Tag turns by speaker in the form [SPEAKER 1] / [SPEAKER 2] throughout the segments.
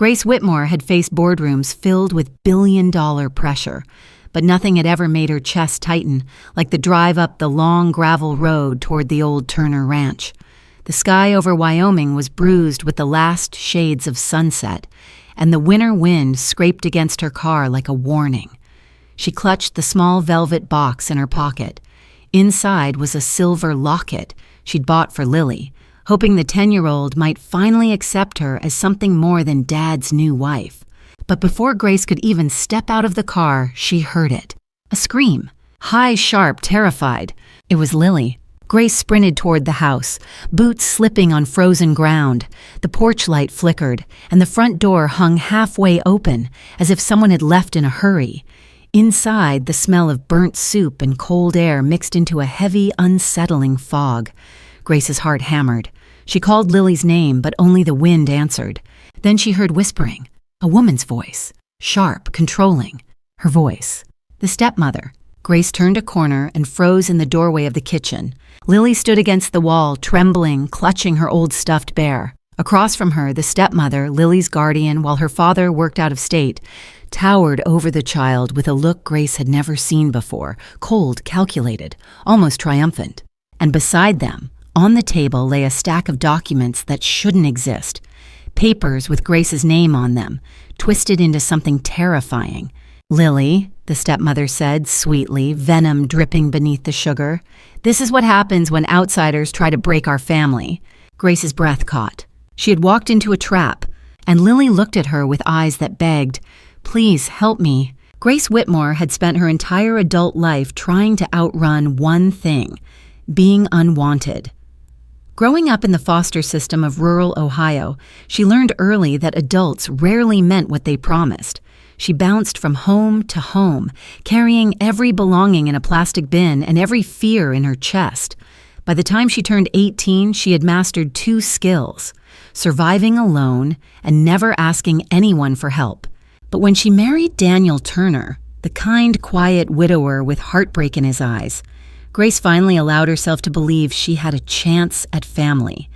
[SPEAKER 1] Grace Whitmore had faced boardrooms filled with billion-dollar pressure, but nothing had ever made her chest tighten like the drive up the long gravel road toward the old Turner Ranch. The sky over Wyoming was bruised with the last shades of sunset, and the winter wind scraped against her car like a warning. She clutched the small velvet box in her pocket. Inside was a silver locket she'd bought for Lily, hoping the 10-year-old might finally accept her as something more than Dad's new wife. But before Grace could even step out of the car, she heard it. A scream. High, sharp, terrified. It was Lily. Grace sprinted toward the house, boots slipping on frozen ground. The porch light flickered, and the front door hung halfway open, as if someone had left in a hurry. Inside, the smell of burnt soup and cold air mixed into a heavy, unsettling fog. Grace's heart hammered. She called Lily's name, but only the wind answered. Then she heard whispering. A woman's voice. Sharp, controlling. Her voice. The stepmother. Grace turned a corner and froze in the doorway of the kitchen. Lily stood against the wall, trembling, clutching her old stuffed bear. Across from her, the stepmother, Lily's guardian, while her father worked out of state, towered over the child with a look Grace had never seen before, cold, calculated, almost triumphant. And beside them, on the table, lay a stack of documents that shouldn't exist. Papers with Grace's name on them, twisted into something terrifying. Lily, the stepmother said sweetly, venom dripping beneath the sugar. This is what happens when outsiders try to break our family. Grace's breath caught. She had walked into a trap, and Lily looked at her with eyes that begged, "Please help me." Grace Whitmore had spent her entire adult life trying to outrun one thing, being unwanted. Growing up in the foster system of rural Ohio, she learned early that adults rarely meant what they promised. She bounced from home to home, carrying every belonging in a plastic bin and every fear in her chest. By the time she turned 18, she had mastered two skills: surviving alone and never asking anyone for help. But when she married Daniel Turner, the kind, quiet widower with heartbreak in his eyes, Grace finally allowed herself to believe she had a chance at family.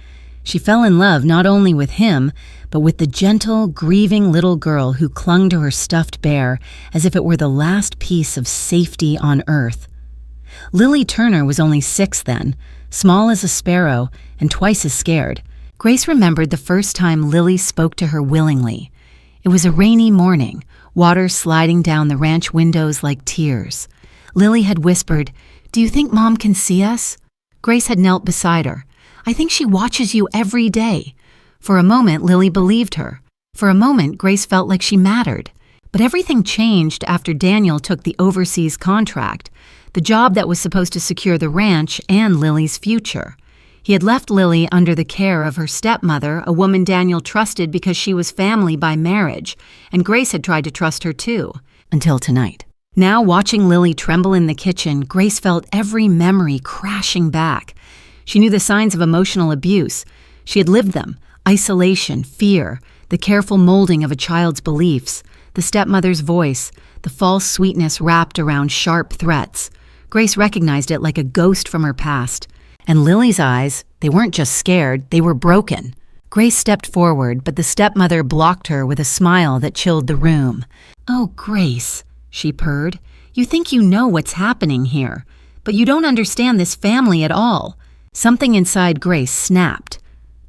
[SPEAKER 1] She fell in love not only with him, but with the gentle, grieving little girl who clung to her stuffed bear as if it were the last piece of safety on earth. Lily Turner was only 6 then, small as a sparrow and twice as scared. Grace remembered the first time Lily spoke to her willingly. It was a rainy morning, water sliding down the ranch windows like tears. Lily had whispered, "Do you think Mom can see us?" Grace had knelt beside her. "I think she watches you every day." For a moment, Lily believed her. For a moment, Grace felt like she mattered. But everything changed after Daniel took the overseas contract, the job that was supposed to secure the ranch and Lily's future. He had left Lily under the care of her stepmother, a woman Daniel trusted because she was family by marriage, and Grace had tried to trust her too, until tonight. Now, watching Lily tremble in the kitchen, Grace felt every memory crashing back. She knew the signs of emotional abuse. She had lived them: isolation, fear, the careful molding of a child's beliefs, the stepmother's voice, the false sweetness wrapped around sharp threats. Grace recognized it like a ghost from her past. And Lily's eyes, they weren't just scared, they were broken. Grace stepped forward, but the stepmother blocked her with a smile that chilled the room. "Oh, Grace," she purred, "you think you know what's happening here, but you don't understand this family at all." Something inside Grace snapped.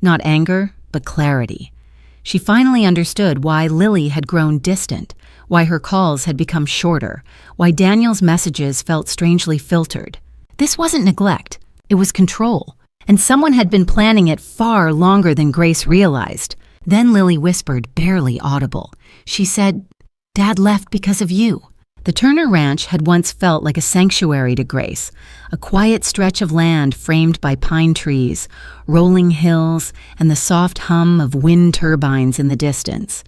[SPEAKER 1] Not anger, but clarity. She finally understood why Lily had grown distant, why her calls had become shorter, why Daniel's messages felt strangely filtered. This wasn't neglect, it was control, and someone had been planning it far longer than Grace realized. Then Lily whispered, barely audible. She said, "Dad left because of you." The Turner Ranch had once felt like a sanctuary to Grace, a quiet stretch of land framed by pine trees, rolling hills, and the soft hum of wind turbines in the distance.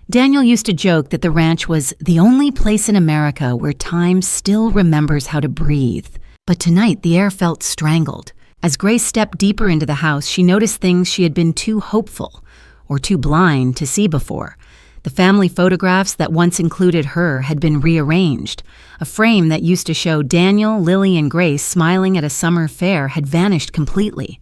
[SPEAKER 1] Daniel used to joke that the ranch was the only place in America where time still remembers how to breathe. But tonight the air felt strangled. As Grace stepped deeper into the house, she noticed things she had been too hopeful or too blind to see before. The family photographs that once included her had been rearranged. A frame that used to show Daniel, Lily, and Grace smiling at a summer fair had vanished completely.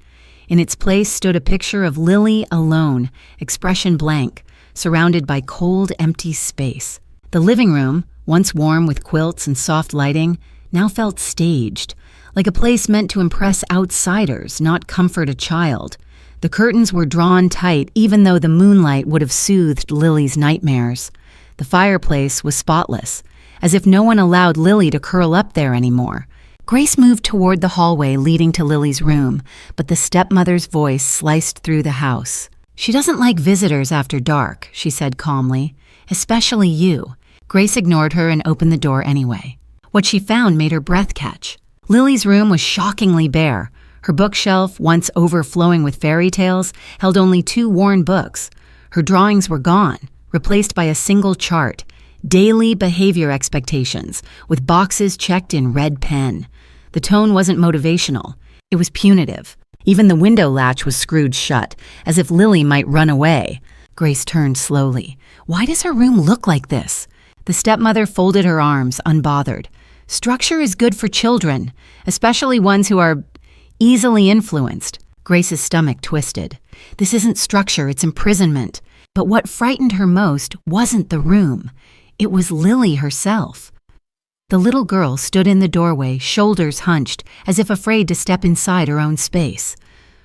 [SPEAKER 1] In its place stood a picture of Lily alone, expression blank, surrounded by cold, empty space. The living room, once warm with quilts and soft lighting, now felt staged, like a place meant to impress outsiders, not comfort a child. The curtains were drawn tight, even though the moonlight would have soothed Lily's nightmares. The fireplace was spotless, as if no one allowed Lily to curl up there anymore. Grace moved toward the hallway leading to Lily's room, but the stepmother's voice sliced through the house. "She doesn't like visitors after dark," she said calmly. "Especially you." Grace ignored her and opened the door anyway. What she found made her breath catch. Lily's room was shockingly bare. Her bookshelf, once overflowing with fairy tales, held only 2 worn books. Her drawings were gone, replaced by a single chart, daily behavior expectations, with boxes checked in red pen. The tone wasn't motivational. It was punitive. Even the window latch was screwed shut, as if Lily might run away. Grace turned slowly. Why does her room look like this? The stepmother folded her arms, unbothered. Structure is good for children, especially ones who are easily influenced. Grace's stomach twisted. This isn't structure, it's imprisonment. But what frightened her most wasn't the room. It was Lily herself. The little girl stood in the doorway, shoulders hunched, as if afraid to step inside her own space.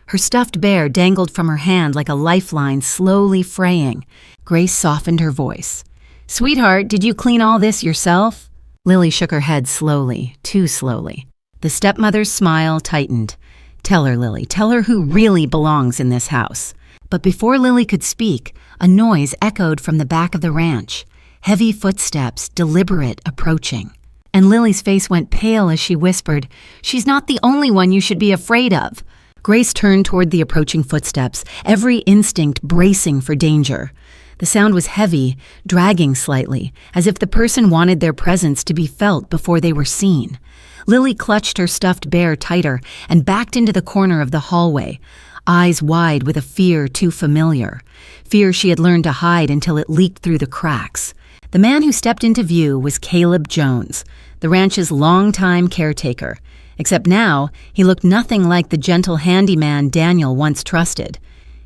[SPEAKER 1] Her stuffed bear dangled from her hand like a lifeline, slowly fraying. Grace softened her voice. "Sweetheart, did you clean all this yourself?" Lily shook her head slowly, too slowly. The stepmother's smile tightened. "Tell her, Lily, tell her who really belongs in this house." But before Lily could speak, a noise echoed from the back of the ranch. Heavy footsteps, deliberate, approaching. And Lily's face went pale as she whispered, "She's not the only one you should be afraid of." Grace turned toward the approaching footsteps, every instinct bracing for danger. The sound was heavy, dragging slightly, as if the person wanted their presence to be felt before they were seen. Lily clutched her stuffed bear tighter and backed into the corner of the hallway, eyes wide with a fear too familiar. Fear she had learned to hide until it leaked through the cracks. The man who stepped into view was Caleb Jones, the ranch's longtime caretaker. Except now, he looked nothing like the gentle handyman Daniel once trusted.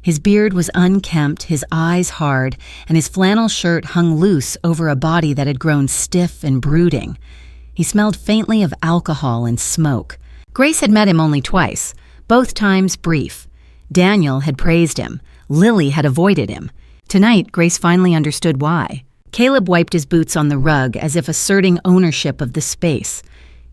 [SPEAKER 1] His beard was unkempt, his eyes hard, and his flannel shirt hung loose over a body that had grown stiff and brooding. He smelled faintly of alcohol and smoke. Grace had met him only twice, both times brief. Daniel had praised him. Lily had avoided him. Tonight, Grace finally understood why. Caleb wiped his boots on the rug as if asserting ownership of the space.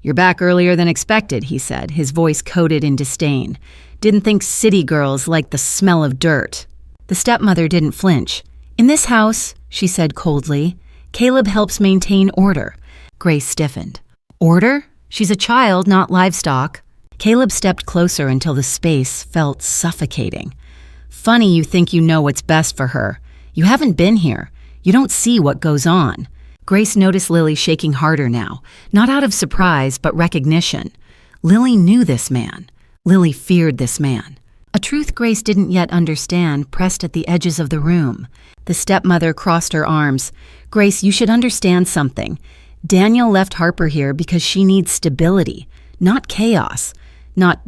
[SPEAKER 1] "You're back earlier than expected," he said, his voice coated in disdain. "Didn't think city girls liked the smell of dirt." The stepmother didn't flinch. "In this house," she said coldly, "Caleb helps maintain order." Grace stiffened. "Order? She's a child, not livestock." Caleb stepped closer until the space felt suffocating. "Funny you think you know what's best for her. You haven't been here. You don't see what goes on." Grace noticed Lily shaking harder now, not out of surprise, but recognition. Lily knew this man. Lily feared this man. A truth Grace didn't yet understand pressed at the edges of the room. The stepmother crossed her arms. "Grace, you should understand something. Daniel left Harper here because she needs stability, not chaos, not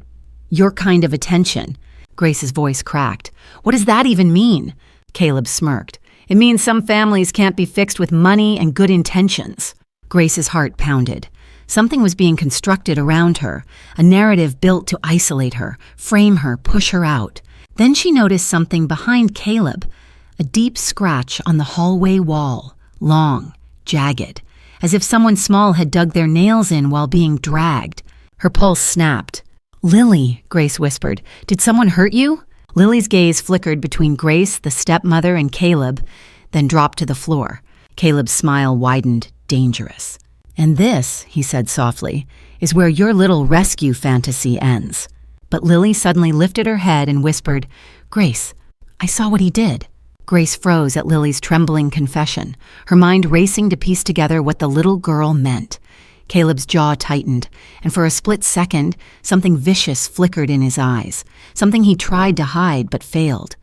[SPEAKER 1] your kind of attention." Grace's voice cracked. "What does that even mean?" Caleb smirked. "It means some families can't be fixed with money and good intentions." Grace's heart pounded. Something was being constructed around her, a narrative built to isolate her, frame her, push her out. Then she noticed something behind Caleb, a deep scratch on the hallway wall, long, jagged, as if someone small had dug their nails in while being dragged. Her pulse snapped. "Lily," Grace whispered, "did someone hurt you?" Lily's gaze flickered between Grace, the stepmother, and Caleb, then dropped to the floor. Caleb's smile widened, dangerous. "And this," he said softly, "is where your little rescue fantasy ends." But Lily suddenly lifted her head and whispered, "Grace, I saw what he did." Grace froze at Lily's trembling confession, her mind racing to piece together what the little girl meant. Caleb's jaw tightened, and for a split second, something vicious flickered in his eyes, something he tried to hide but failed.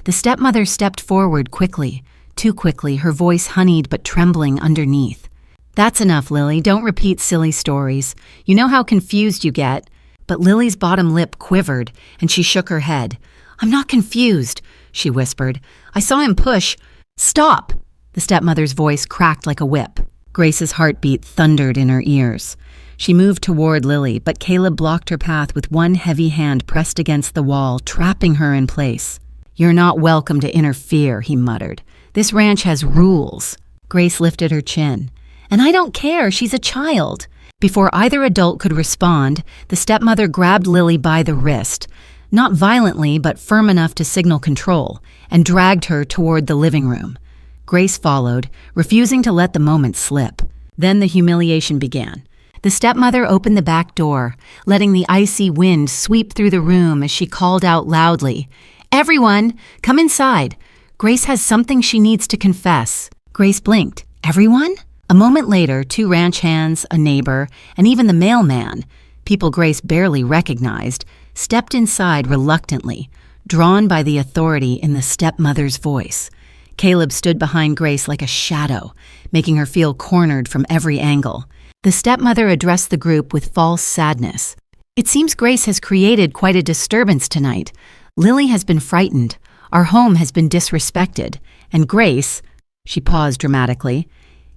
[SPEAKER 1] The stepmother stepped forward quickly, too quickly, her voice honeyed but trembling underneath. "That's enough, Lily. Don't repeat silly stories. You know how confused you get." But Lily's bottom lip quivered, and she shook her head. "I'm not confused," she whispered. "I saw him push "Stop!" The stepmother's voice cracked like a whip. Grace's heartbeat thundered in her ears. She moved toward Lily, but Caleb blocked her path with one heavy hand pressed against the wall, trapping her in place. "You're not welcome to interfere," he muttered. "This ranch has rules." Grace lifted her chin. "And I don't care, she's a child." Before either adult could respond, the stepmother grabbed Lily by the wrist, not violently but firm enough to signal control, and dragged her toward the living room. Grace followed, refusing to let the moment slip. Then the humiliation began. The stepmother opened the back door, letting the icy wind sweep through the room as she called out loudly, "Everyone, come inside. Grace has something she needs to confess." Grace blinked. "Everyone?" A moment later, 2 ranch hands, a neighbor, and even the mailman, people Grace barely recognized, stepped inside reluctantly, drawn by the authority in the stepmother's voice. Caleb stood behind Grace like a shadow, making her feel cornered from every angle. The stepmother addressed the group with false sadness. "It seems Grace has created quite a disturbance tonight. Lily has been frightened. Our home has been disrespected. And Grace," she paused dramatically,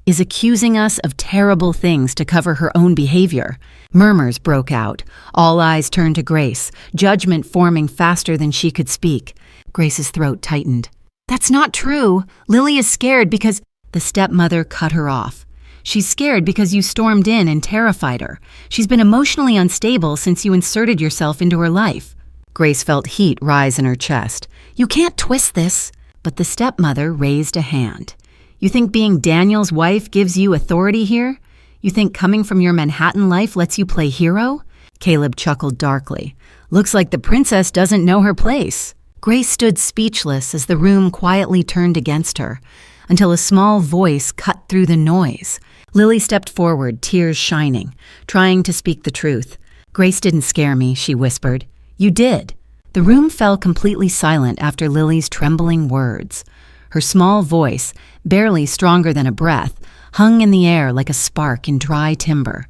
[SPEAKER 1] "is accusing us of terrible things to cover her own behavior." Murmurs broke out. All eyes turned to Grace, judgment forming faster than she could speak. Grace's throat tightened. "That's not true. Lily is scared because—" The stepmother cut her off. "She's scared because you stormed in and terrified her. She's been emotionally unstable since you inserted yourself into her life." Grace felt heat rise in her chest. "You can't twist this." But the stepmother raised a hand. "You think being Daniel's wife gives you authority here? You think coming from your Manhattan life lets you play hero?" Caleb chuckled darkly. "Looks like the princess doesn't know her place." Grace stood speechless as the room quietly turned against her, until a small voice cut through the noise. Lily stepped forward, tears shining, trying to speak the truth. "Grace didn't scare me," she whispered. "You did." The room fell completely silent after Lily's trembling words. Her small voice, barely stronger than a breath, hung in the air like a spark in dry timber.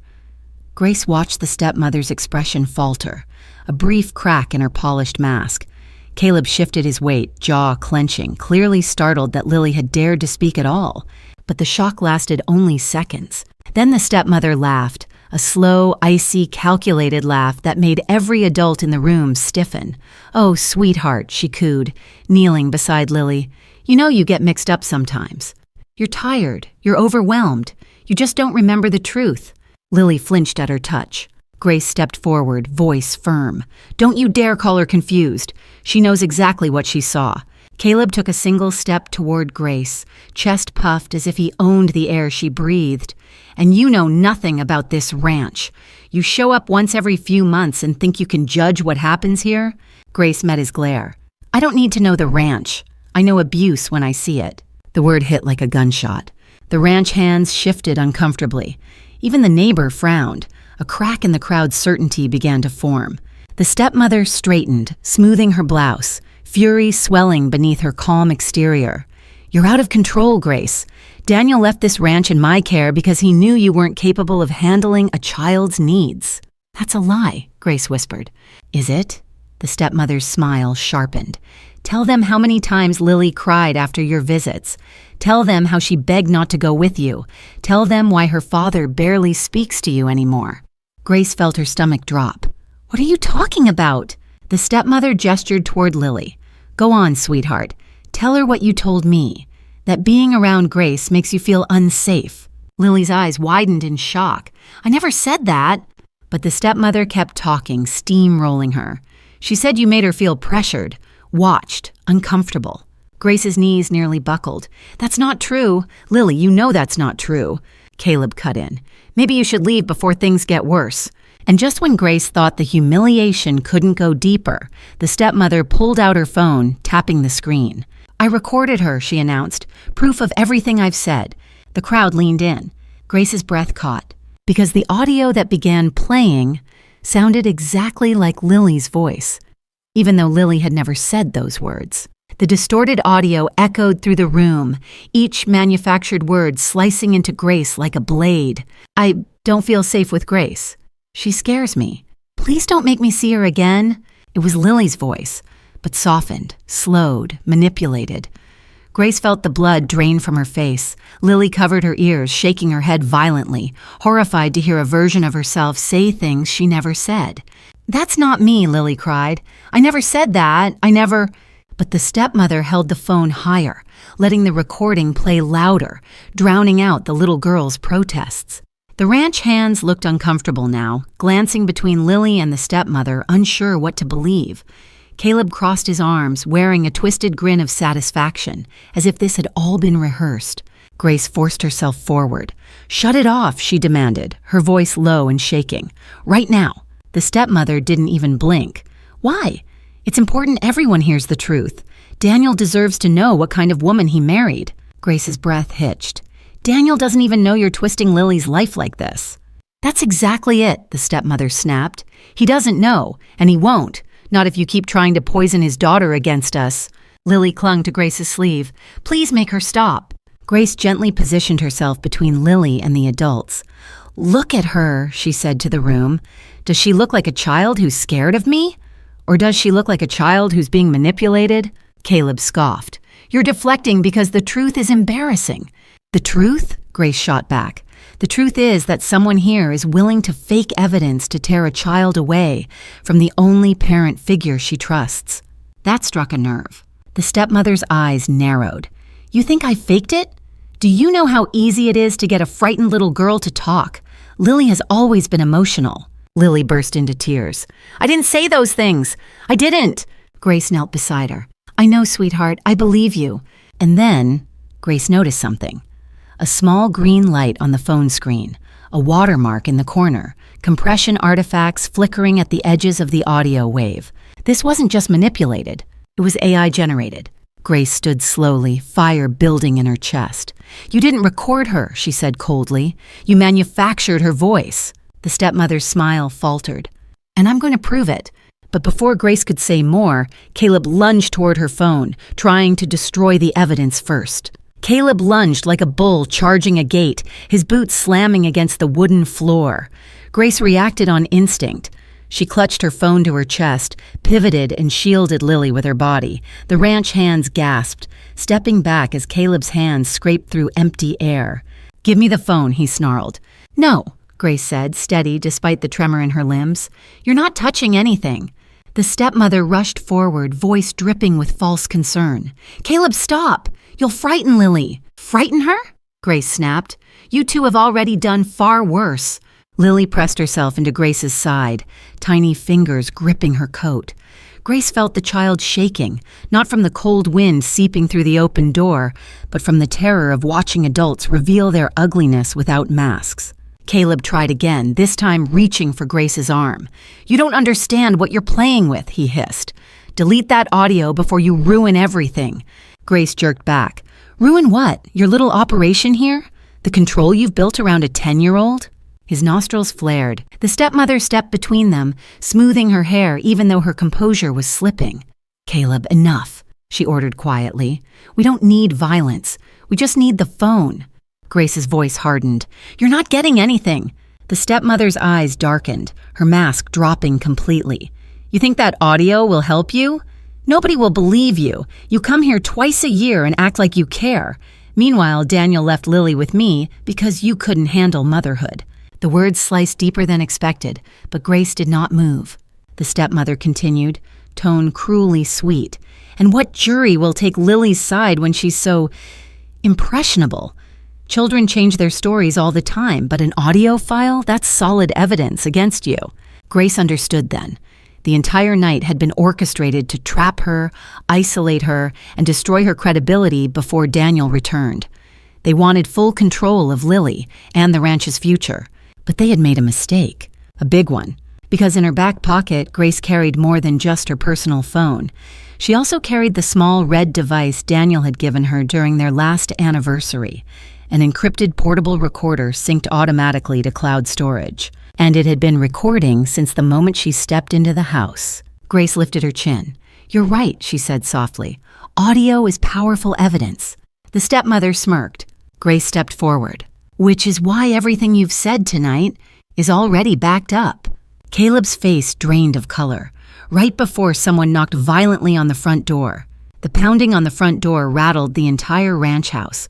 [SPEAKER 1] Grace watched the stepmother's expression falter, a brief crack in her polished mask. Caleb shifted his weight, jaw clenching, clearly startled that Lily had dared to speak at all. But the shock lasted only seconds. Then the stepmother laughed, a slow, icy, calculated laugh that made every adult in the room stiffen. "Oh, sweetheart," she cooed, kneeling beside Lily. "You know you get mixed up sometimes. You're tired, you're overwhelmed, you just don't remember the truth." Lily flinched at her touch. Grace stepped forward, voice firm. "Don't you dare call her confused. She knows exactly what she saw." Caleb took a single step toward Grace, chest puffed as if he owned the air she breathed. "And you know nothing about this ranch. You show up once every few months and think you can judge what happens here?" Grace met his glare. "I don't need to know the ranch. I know abuse when I see it." The word hit like a gunshot. The ranch hands shifted uncomfortably. Even the neighbor frowned. A crack in the crowd's certainty began to form. The stepmother straightened, smoothing her blouse, fury swelling beneath her calm exterior. "You're out of control, Grace. Daniel left this ranch in my care because he knew you weren't capable of handling a child's needs." "That's a lie," Grace whispered. "Is it?" The stepmother's smile sharpened. "Tell them how many times Lily cried after your visits. Tell them how she begged not to go with you. Tell them why her father barely speaks to you anymore." Grace felt her stomach drop. "What are you talking about?" The stepmother gestured toward Lily. "Go on, sweetheart. Tell her what you told me, that being around Grace makes you feel unsafe." Lily's eyes widened in shock. "I never said that." But the stepmother kept talking, steamrolling her. "She said you made her feel pressured, watched, uncomfortable." Grace's knees nearly buckled. "That's not true. Lily, you know that's not true." Caleb cut in. "Maybe you should leave before things get worse." And just when Grace thought the humiliation couldn't go deeper, the stepmother pulled out her phone, tapping the screen. "I recorded her," she announced. "Proof of everything I've said." The crowd leaned in. Grace's breath caught, because the audio that began playing sounded exactly like Lily's voice, even though Lily had never said those words. The distorted audio echoed through the room, each manufactured word slicing into Grace like a blade. "I don't feel safe with Grace. She scares me. Please don't make me see her again." It was Lily's voice, but softened, slowed, manipulated. Grace felt the blood drain from her face. Lily covered her ears, shaking her head violently, horrified to hear a version of herself say things she never said. "That's not me," Lily cried. "I never said that. I never—" But the stepmother held the phone higher, letting the recording play louder, drowning out the little girl's protests. The ranch hands looked uncomfortable now, glancing between Lily and the stepmother, unsure what to believe. Caleb crossed his arms, wearing a twisted grin of satisfaction, as if this had all been rehearsed. Grace forced herself forward. "Shut it off," she demanded, her voice low and shaking. "Right now." The stepmother didn't even blink. "Why? It's important everyone hears the truth. Daniel deserves to know what kind of woman he married." Grace's breath hitched. "Daniel doesn't even know you're twisting Lily's life like this." "That's exactly it," the stepmother snapped. "He doesn't know, and he won't. Not if you keep trying to poison his daughter against us." Lily clung to Grace's sleeve. "Please make her stop." Grace gently positioned herself between Lily and the adults. "Look at her," she said to the room. "Does she look like a child who's scared of me? Or does she look like a child who's being manipulated?" Caleb scoffed. "You're deflecting because the truth is embarrassing." "The truth?" Grace shot back. "The truth is that someone here is willing to fake evidence to tear a child away from the only parent figure she trusts." That struck a nerve. The stepmother's eyes narrowed. "You think I faked it? Do you know how easy it is to get a frightened little girl to talk? Lily has always been emotional." Lily burst into tears. "I didn't say those things. I didn't." Grace knelt beside her. "I know, sweetheart. I believe you." And then Grace noticed something. A small green light on the phone screen, a watermark in the corner, compression artifacts flickering at the edges of the audio wave. This wasn't just manipulated. It was AI generated. Grace stood slowly, fire building in her chest. "You didn't record her," she said coldly. "You manufactured her voice." The stepmother's smile faltered. "And I'm going to prove it." But before Grace could say more, Caleb lunged toward her phone, trying to destroy the evidence first. Caleb lunged like a bull charging a gate, his boots slamming against the wooden floor. Grace reacted on instinct. She clutched her phone to her chest, pivoted and shielded Lily with her body. The ranch hands gasped, stepping back as Caleb's hands scraped through empty air. "Give me the phone," he snarled. "No," Grace said, steady despite the tremor in her limbs. "You're not touching anything." The stepmother rushed forward, voice dripping with false concern. "Caleb, stop! You'll frighten Lily." "Frighten her?" Grace snapped. "You two have already done far worse." Lily pressed herself into Grace's side, tiny fingers gripping her coat. Grace felt the child shaking, not from the cold wind seeping through the open door, but from the terror of watching adults reveal their ugliness without masks. Caleb tried again, this time reaching for Grace's arm. "You don't understand what you're playing with," he hissed. "Delete that audio before you ruin everything." Grace jerked back. "Ruin what? Your little operation here? The control you've built around a 10-year-old? His nostrils flared. The stepmother stepped between them, smoothing her hair even though her composure was slipping. "Caleb, enough," she ordered quietly. "We don't need violence. We just need the phone." Grace's voice hardened. "You're not getting anything." The stepmother's eyes darkened, her mask dropping completely. "You think that audio will help you? Nobody will believe you. You come here twice a year and act like you care. Meanwhile, Daniel left Lily with me because you couldn't handle motherhood." The words sliced deeper than expected, but Grace did not move. The stepmother continued, tone cruelly sweet. "And what jury will take Lily's side when she's so impressionable? Children change their stories all the time, but an audio file, that's solid evidence against you." Grace understood then. The entire night had been orchestrated to trap her, isolate her, and destroy her credibility before Daniel returned. They wanted full control of Lily and the ranch's future. But they had made a mistake, a big one, because in her back pocket, Grace carried more than just her personal phone. She also carried the small red device Daniel had given her during their last anniversary, an encrypted portable recorder synced automatically to cloud storage. And it had been recording since the moment she stepped into the house. Grace lifted her chin. "You're right," she said softly. "Audio is powerful evidence." The stepmother smirked. Grace stepped forward. "Which is why everything you've said tonight is already backed up." Caleb's face drained of color, right before someone knocked violently on the front door. The pounding on the front door rattled the entire ranch house.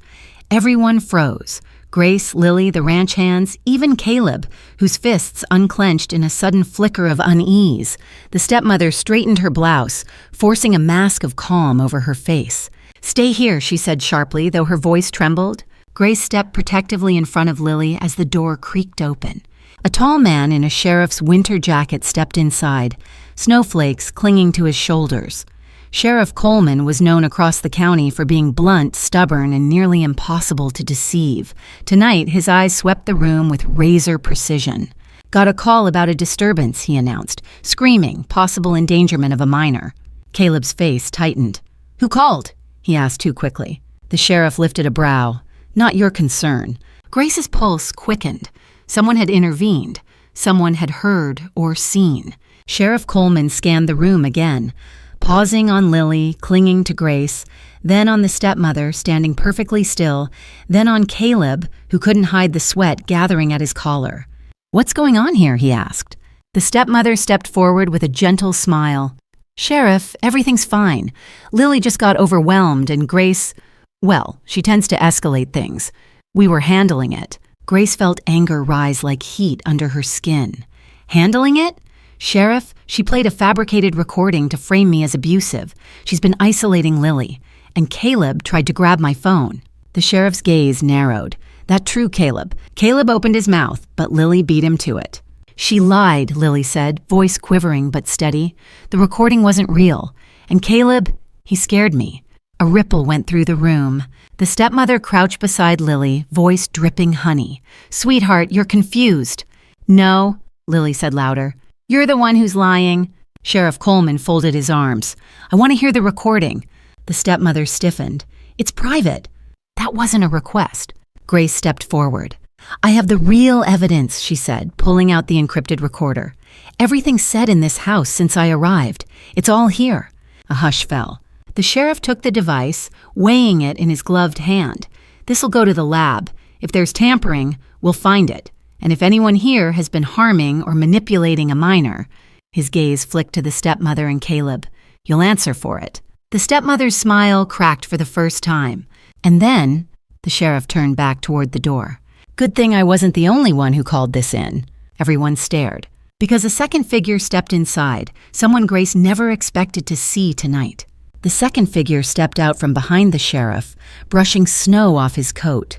[SPEAKER 1] Everyone froze. Grace, Lily, the ranch hands, even Caleb, whose fists unclenched in a sudden flicker of unease. The stepmother straightened her blouse, forcing a mask of calm over her face. "Stay here," she said sharply, though her voice trembled. Grace stepped protectively in front of Lily as the door creaked open. A tall man in a sheriff's winter jacket stepped inside, snowflakes clinging to his shoulders. Sheriff Coleman was known across the county for being blunt, stubborn, and nearly impossible to deceive. Tonight, his eyes swept the room with razor precision. "Got a call about a disturbance," he announced, screaming, possible endangerment of a minor. Caleb's face tightened. "Who called?" he asked too quickly. The sheriff lifted a brow. "Not your concern." Grace's pulse quickened. Someone had intervened. Someone had heard or seen. Sheriff Coleman scanned the room again, pausing on Lily, clinging to Grace, then on the stepmother, standing perfectly still, then on Caleb, who couldn't hide the sweat gathering at his collar. "What's going on here?" he asked. The stepmother stepped forward with a gentle smile. "Sheriff, everything's fine. Lily just got overwhelmed and Grace, well, she tends to escalate things. We were handling it." Grace felt anger rise like heat under her skin. "Handling it? Sheriff, she played a fabricated recording to frame me as abusive. She's been isolating Lily. And Caleb tried to grab my phone." The sheriff's gaze narrowed. "That true, Caleb. Caleb opened his mouth, but Lily beat him to it." "She lied," Lily said, voice quivering but steady. "The recording wasn't real. And Caleb, he scared me." A ripple went through the room. The stepmother crouched beside Lily, voice dripping honey. "Sweetheart, you're confused." "No," Lily said louder. "You're the one who's lying." Sheriff Coleman folded his arms. "I want to hear the recording." The stepmother stiffened. "It's private." That wasn't a request. Grace stepped forward. "I have the real evidence," she said, pulling out the encrypted recorder. "Everything said in this house since I arrived. It's all here." A hush fell. The sheriff took the device, weighing it in his gloved hand. "This'll go to the lab. If there's tampering, we'll find it. And if anyone here has been harming or manipulating a minor," his gaze flicked to the stepmother and Caleb, "you'll answer for it." The stepmother's smile cracked for the first time. And then, the sheriff turned back toward the door. "Good thing I wasn't the only one who called this in." Everyone stared. Because a second figure stepped inside, someone Grace never expected to see tonight. The second figure stepped out from behind the sheriff, brushing snow off his coat.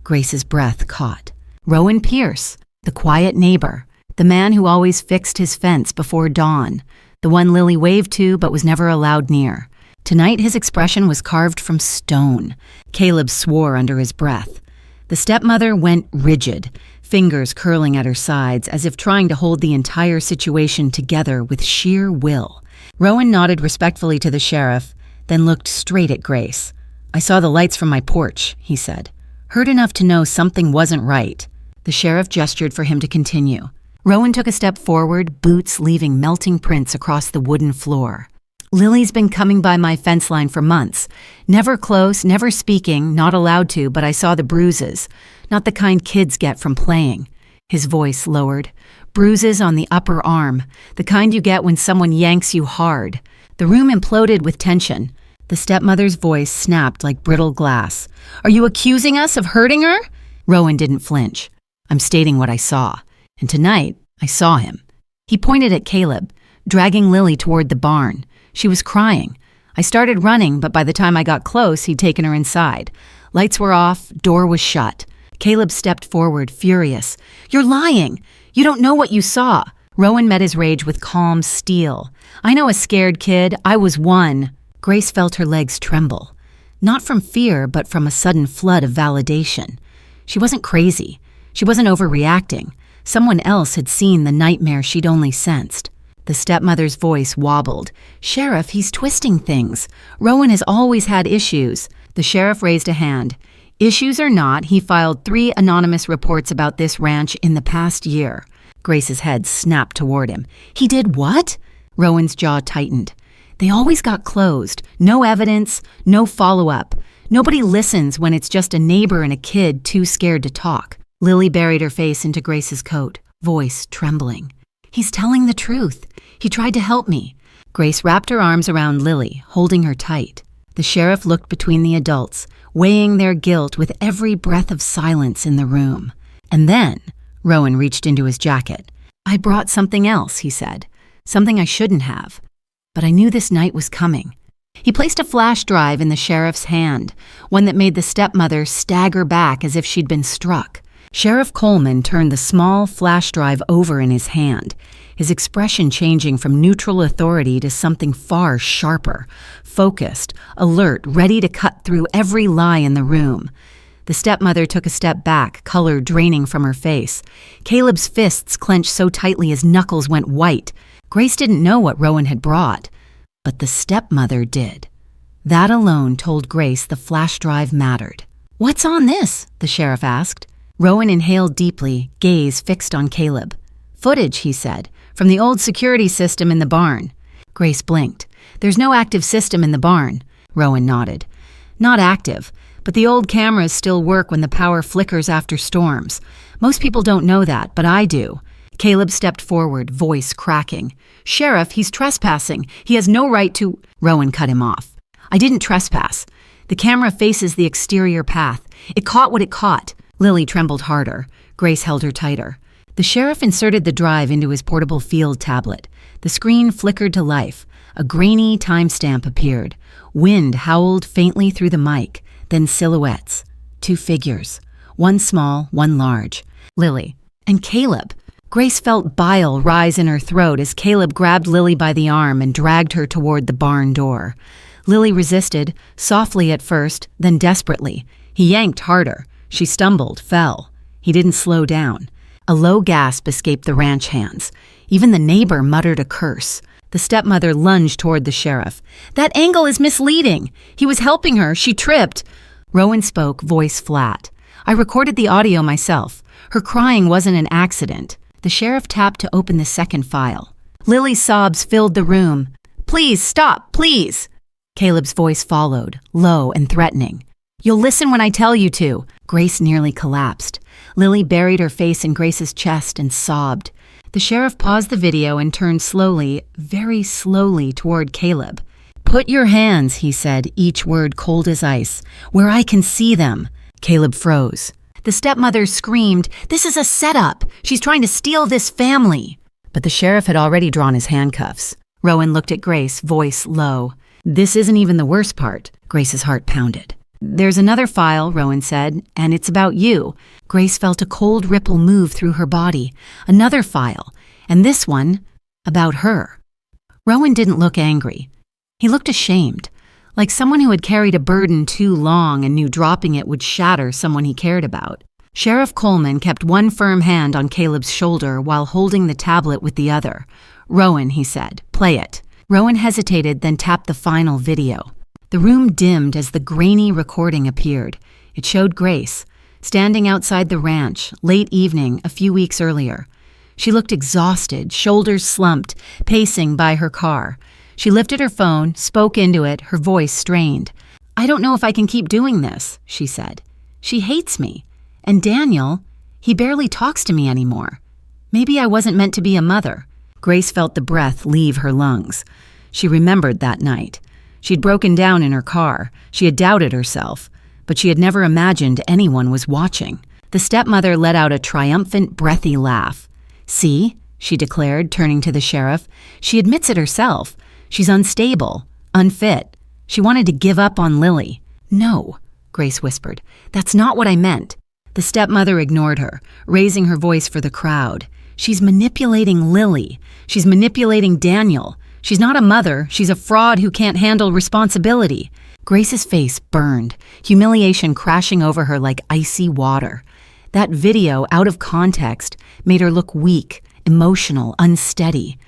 [SPEAKER 1] Grace's breath caught. Rowan Pierce, the quiet neighbor, the man who always fixed his fence before dawn, the one Lily waved to but was never allowed near. Tonight his expression was carved from stone. Caleb swore under his breath. The stepmother went rigid, fingers curling at her sides as if trying to hold the entire situation together with sheer will. Rowan nodded respectfully to the sheriff, then looked straight at Grace. "I saw the lights from my porch," he said. "Heard enough to know something wasn't right." The sheriff gestured for him to continue. Rowan took a step forward, boots leaving melting prints across the wooden floor. "Lily's been coming by my fence line for months. Never close, never speaking, not allowed to, but I saw the bruises. Not the kind kids get from playing." His voice lowered. "Bruises on the upper arm, the kind you get when someone yanks you hard." The room imploded with tension. The stepmother's voice snapped like brittle glass. "Are you accusing us of hurting her?" Rowan didn't flinch. "I'm stating what I saw. And tonight, I saw him." He pointed at Caleb, dragging Lily toward the barn. She was crying. I started running, but by the time I got close, he'd taken her inside. Lights were off, door was shut. Caleb stepped forward, furious. "You're lying! You don't know what you saw." Rowan met his rage with calm steel. "I know a scared kid. I was one." Grace felt her legs tremble. Not from fear, but from a sudden flood of validation. She wasn't crazy. She wasn't overreacting. Someone else had seen the nightmare she'd only sensed. The stepmother's voice wobbled. "Sheriff, he's twisting things. Rowan has always had issues." The sheriff raised a hand. "Issues or not, he filed 3 anonymous reports about this ranch in the past year." Grace's head snapped toward him. "He did what?" Rowan's jaw tightened. "They always got closed. No evidence, no follow-up. Nobody listens when it's just a neighbor and a kid too scared to talk." Lily buried her face into Grace's coat, voice trembling. "He's telling the truth. He tried to help me." Grace wrapped her arms around Lily, holding her tight. The sheriff looked between the adults, weighing their guilt with every breath of silence in the room. And then, Rowan reached into his jacket. "I brought something else," he said. "Something I shouldn't have. But I knew this night was coming." He placed a flash drive in the sheriff's hand, one that made the stepmother stagger back as if she'd been struck. Sheriff Coleman turned the small flash drive over in his hand, his expression changing from neutral authority to something far sharper, focused, alert, ready to cut through every lie in the room. The stepmother took a step back, color draining from her face. Caleb's fists clenched so tightly his knuckles went white. Grace didn't know what Rowan had brought, but the stepmother did. That alone told Grace the flash drive mattered. "What's on this?" the sheriff asked. Rowan inhaled deeply, gaze fixed on Caleb. "Footage," he said, "from the old security system in the barn." Grace blinked. "There's no active system in the barn." Rowan nodded. "Not active, but the old cameras still work when the power flickers after storms. Most people don't know that, but I do." Caleb stepped forward, voice cracking. "Sheriff, he's trespassing. He has no right to—" Rowan cut him off. "I didn't trespass. The camera faces the exterior path. It caught what it caught." Lily trembled harder. Grace held her tighter. The sheriff inserted the drive into his portable field tablet. The screen flickered to life. A grainy timestamp appeared. Wind howled faintly through the mic, then silhouettes. 2 figures. One small, one large. Lily. And Caleb. Grace felt bile rise in her throat as Caleb grabbed Lily by the arm and dragged her toward the barn door. Lily resisted, softly at first, then desperately. He yanked harder. She stumbled, fell. He didn't slow down. A low gasp escaped the ranch hands. Even the neighbor muttered a curse. The stepmother lunged toward the sheriff. "That angle is misleading. He was helping her. She tripped." Rowan spoke, voice flat. "I recorded the audio myself. Her crying wasn't an accident." The sheriff tapped to open the second file. Lily's sobs filled the room. "Please, stop, please." Caleb's voice followed, low and threatening. "You'll listen when I tell you to." Grace nearly collapsed. Lily buried her face in Grace's chest and sobbed. The sheriff paused the video and turned slowly, very slowly toward Caleb. "Put your hands," he said, each word cold as ice, "where I can see them." Caleb froze. The stepmother screamed, "This is a setup. She's trying to steal this family." But the sheriff had already drawn his handcuffs. Rowan looked at Grace, voice low. "This isn't even the worst part." Grace's heart pounded. "There's another file," Rowan said, "and it's about you." Grace felt a cold ripple move through her body. Another file, and this one, about her. Rowan didn't look angry. He looked ashamed, like someone who had carried a burden too long and knew dropping it would shatter someone he cared about. Sheriff Coleman kept one firm hand on Caleb's shoulder while holding the tablet with the other. "Rowan," he said, "play it." Rowan hesitated, then tapped the final video. The room dimmed as the grainy recording appeared. It showed Grace, standing outside the ranch, late evening, a few weeks earlier. She looked exhausted, shoulders slumped, pacing by her car. She lifted her phone, spoke into it, her voice strained. "I don't know if I can keep doing this," she said. "She hates me. And Daniel, he barely talks to me anymore. Maybe I wasn't meant to be a mother." Grace felt the breath leave her lungs. She remembered that night. She'd broken down in her car. She had doubted herself, but she had never imagined anyone was watching. The stepmother let out a triumphant, breathy laugh. "See," she declared, turning to the sheriff. "She admits it herself. She's unstable, unfit. She wanted to give up on Lily." "No," Grace whispered. "That's not what I meant." The stepmother ignored her, raising her voice for the crowd. "She's manipulating Lily. She's manipulating Daniel. She's not a mother. She's a fraud who can't handle responsibility." Grace's face burned, humiliation crashing over her like icy water. That video, out of context, made her look weak, emotional, unsteady.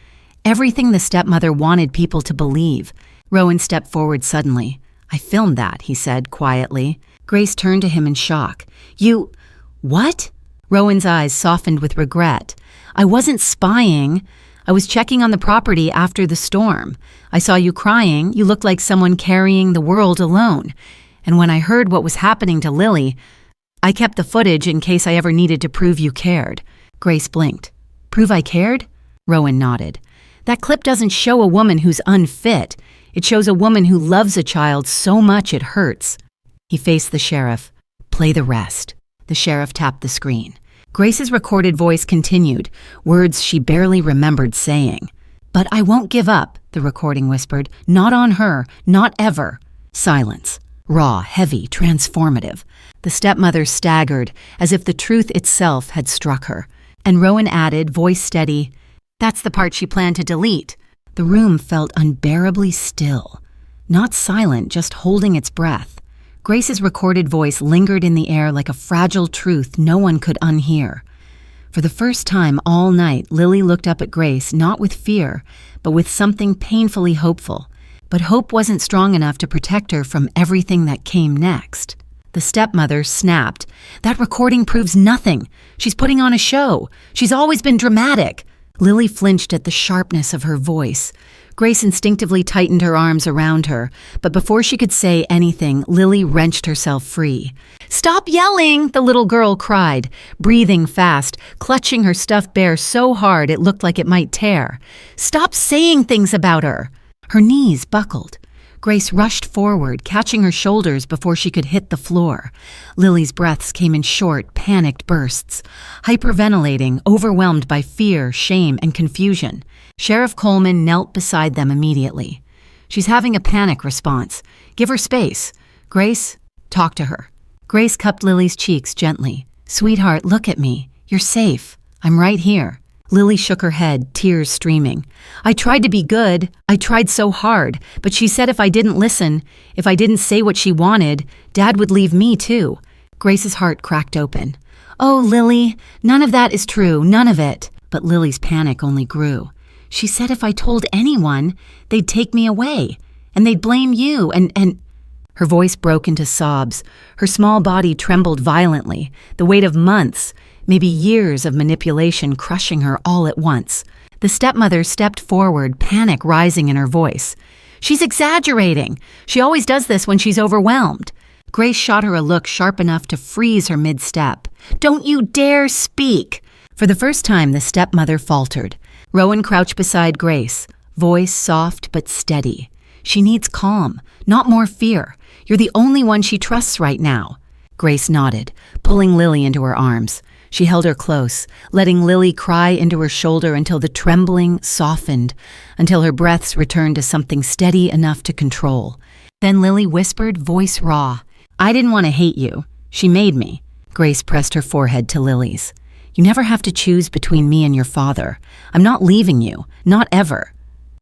[SPEAKER 1] Everything the stepmother wanted people to believe. Rowan stepped forward suddenly. "I filmed that," he said quietly. Grace turned to him in shock. "You... what?" Rowan's eyes softened with regret. "I wasn't spying. I was checking on the property after the storm. I saw you crying. You looked like someone carrying the world alone. And when I heard what was happening to Lily, I kept the footage in case I ever needed to prove you cared." Grace blinked. "Prove I cared?" Rowan nodded. "That clip doesn't show a woman who's unfit. It shows a woman who loves a child so much it hurts." He faced the sheriff. "Play the rest." The sheriff tapped the screen. Grace's recorded voice continued, words she barely remembered saying. "But I won't give up," the recording whispered. "Not on her, not ever." Silence. Raw, heavy, transformative. The stepmother staggered, as if the truth itself had struck her. And Rowan added, voice steady, "That's the part she planned to delete." The room felt unbearably still. Not silent, just holding its breath. Grace's recorded voice lingered in the air like a fragile truth no one could unhear. For the first time all night, Lily looked up at Grace not with fear, but with something painfully hopeful. But hope wasn't strong enough to protect her from everything that came next. The stepmother snapped. "That recording proves nothing. She's putting on a show. She's always been dramatic." Lily flinched at the sharpness of her voice. Grace instinctively tightened her arms around her, but before she could say anything, Lily wrenched herself free. "Stop yelling!" the little girl cried, breathing fast, clutching her stuffed bear so hard it looked like it might tear. "Stop saying things about her!" Her knees buckled. Grace rushed forward, catching her shoulders before she could hit the floor. Lily's breaths came in short, panicked bursts, hyperventilating, overwhelmed by fear, shame, and confusion. Sheriff Coleman knelt beside them immediately. "She's having a panic response. Give her space. Grace, talk to her." Grace cupped Lily's cheeks gently. "Sweetheart, look at me. You're safe. I'm right here." Lily shook her head, tears streaming. "I tried to be good. I tried so hard. But she said if I didn't listen, if I didn't say what she wanted, Dad would leave me too." Grace's heart cracked open. "Oh, Lily, none of that is true, none of it." But Lily's panic only grew. "She said if I told anyone, they'd take me away, and they'd blame you, and—" Her voice broke into sobs. Her small body trembled violently, the weight of months, maybe years of manipulation crushing her all at once. The stepmother stepped forward, panic rising in her voice. "She's exaggerating. She always does this when she's overwhelmed." Grace shot her a look sharp enough to freeze her mid-step. "Don't you dare speak!" For the first time, the stepmother faltered. Rowan crouched beside Grace, voice soft but steady. "She needs calm, not more fear. You're the only one she trusts right now." Grace nodded, pulling Lily into her arms. She held her close, letting Lily cry into her shoulder until the trembling softened, until her breaths returned to something steady enough to control. Then Lily whispered, voice raw, "I didn't want to hate you. She made me." Grace pressed her forehead to Lily's. "You never have to choose between me and your father. I'm not leaving you, not ever."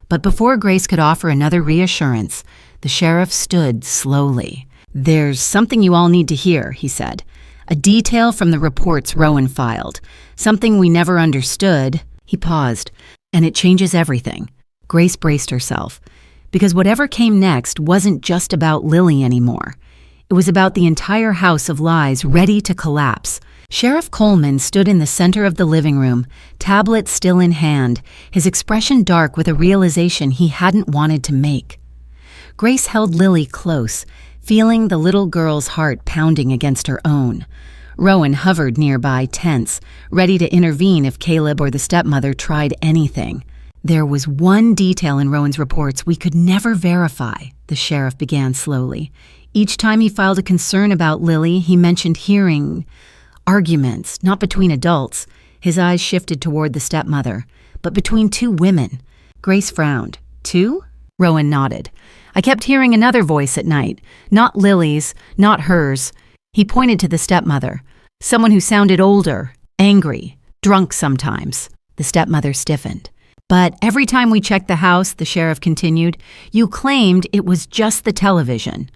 [SPEAKER 1] But before Grace could offer another reassurance, the sheriff stood slowly. "There's something you all need to hear," he said. "A detail from the reports Rowan filed. Something we never understood." He paused. "And it changes everything." Grace braced herself. Because whatever came next wasn't just about Lily anymore. It was about the entire house of lies ready to collapse. Sheriff Coleman stood in the center of the living room, tablet still in hand, his expression dark with a realization he hadn't wanted to make. Grace held Lily close, feeling the little girl's heart pounding against her own. Rowan hovered nearby, tense, ready to intervene if Caleb or the stepmother tried anything. "There was one detail in Rowan's reports we could never verify," the sheriff began slowly. "Each time he filed a concern about Lily, he mentioned hearing arguments, not between adults." His eyes shifted toward the stepmother, "but between two women." Grace frowned. "Two?" Rowan nodded. "I kept hearing another voice at night. Not Lily's, not hers." He pointed to the stepmother. "Someone who sounded older, angry, drunk sometimes." The stepmother stiffened. "But every time we checked the house," the sheriff continued, "you claimed it was just the television,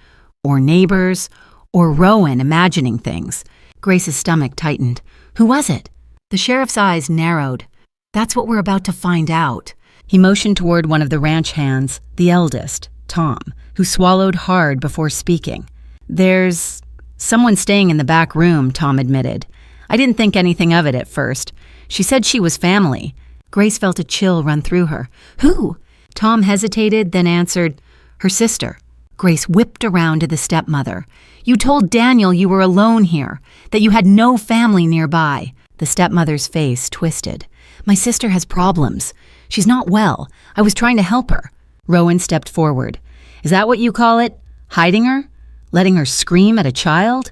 [SPEAKER 1] or neighbors, or Rowan imagining things." Grace's stomach tightened. "Who was it?" The sheriff's eyes narrowed. "That's what we're about to find out." He motioned toward one of the ranch hands, the eldest, Tom, who swallowed hard before speaking. "There's someone staying in the back room," Tom admitted. "I didn't think anything of it at first. She said she was family." Grace felt a chill run through her. "Who?" Tom hesitated, then answered, "Her sister." Grace whipped around to the stepmother. "You told Daniel you were alone here, that you had no family nearby." The stepmother's face twisted. "My sister has problems. She's not well. I was trying to help her." Rowan stepped forward. Is that what you call it? Hiding her? Letting her scream at a child?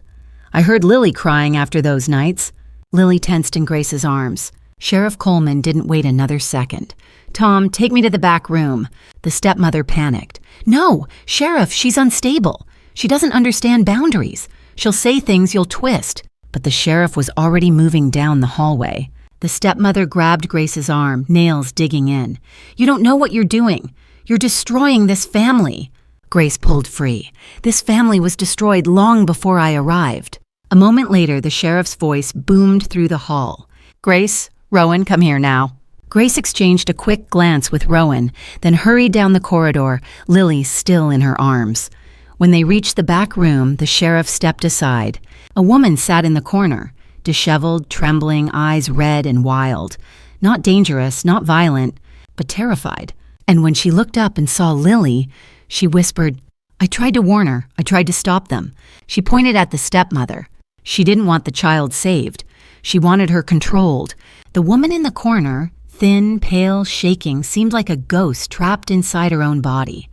[SPEAKER 1] I heard Lily crying after those nights." Lily tensed in Grace's arms. Sheriff Coleman didn't wait another second. "Tom, take me to the back room." The stepmother panicked. "No, Sheriff, she's unstable. She doesn't understand boundaries. She'll say things you'll twist." But the sheriff was already moving down the hallway. The stepmother grabbed Grace's arm, nails digging in. "You don't know what you're doing. You're destroying this family." Grace pulled free. "This family was destroyed long before I arrived." A moment later, the sheriff's voice boomed through the hall. "Grace, Rowan, come here now." Grace exchanged a quick glance with Rowan, then hurried down the corridor, Lily still in her arms. When they reached the back room, the sheriff stepped aside. A woman sat in the corner, disheveled, trembling, eyes red and wild. Not dangerous, not violent, but terrified. And when she looked up and saw Lily, she whispered, "I tried to warn her. I tried to stop them." She pointed at the stepmother. She didn't want the child saved. She wanted her controlled. The woman in the corner, thin, pale, shaking, seemed like a ghost trapped inside her own body.